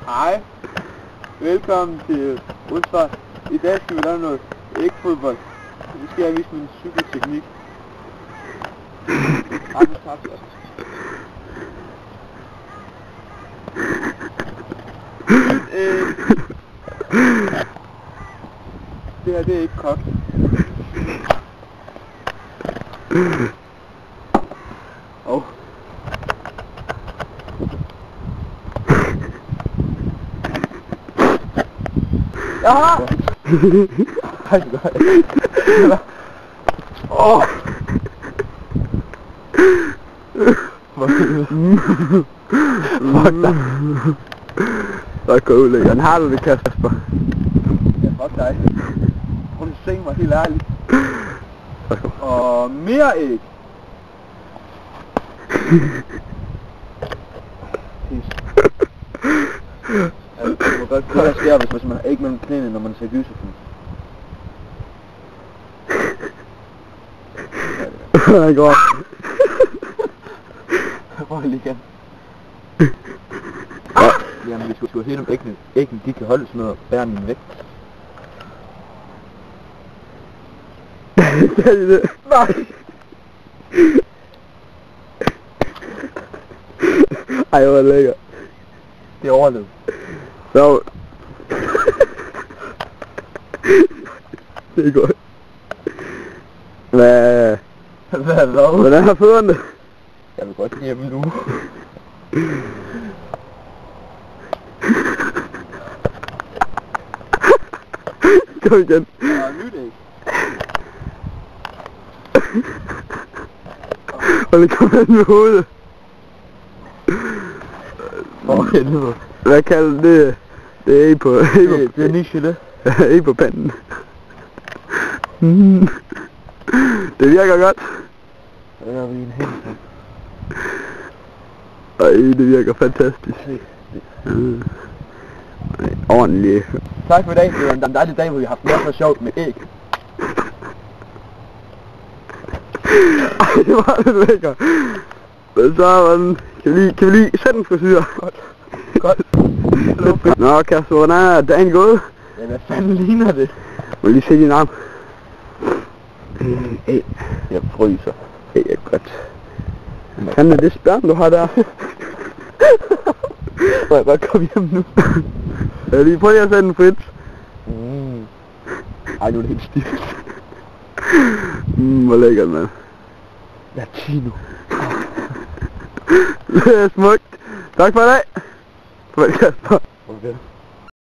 Hej. Velkommen til Ultra. I dag skal vi lave noget ægfodbold. Nu skal jeg vise min cykelteknik. Ej, nu tabte jeg. Det her, det er ikke kogt. Oh. Ja! Ej, det gør jeg. Åh! Fuck dig. Så går ud, Hvordan har du det, Kasper? Ja, fuck dig. Prøv at se mig helt ærligt. Og mere æg. Det må godt kunne være skære, hvis man har æg mellem knæene, når man ser gyserfilm. Det går. Prøv lige igen. Jamen, vi skulle se om æggene de kan holde sådan noget bærende vægt. Kan I det? Nej! Ej, hvor er det lækker. Det er overlevet. Så. Det er godt. Hvordan har fødderne det? Jeg vil godt hjem nu. Kom igen. Ja, nyt æg. Hold lige kom ind med hovedet. For helvede. Hvad kalder det? Det er æg på... Det er niche, det. Æg på panden. Det virker godt. Det er vi en helt. Ej, det virker fantastisk. Ordentligt. Tak for i dag. Det var en dejlig dag, hvor vi har haft masser af sjovt med æg. Ej, det var det lækker. Men så var den... Kan vi lige sætte en frisyr? Godt. Nå, Kasper, hvordan er dagen gået? Ja, hvad fanden ligner det? Må lige se din arm. Jeg fryser. Det er godt. Hvad fanden er det spærm, du har der? Må jeg godt komme hjem nu? Jeg lige prøve at sætte en frit. Ej, nu er det helt stift. Hvor lækkert, mand. Latino. Det er smukt. Tak for i dag. Farvel, Kasper. Okay.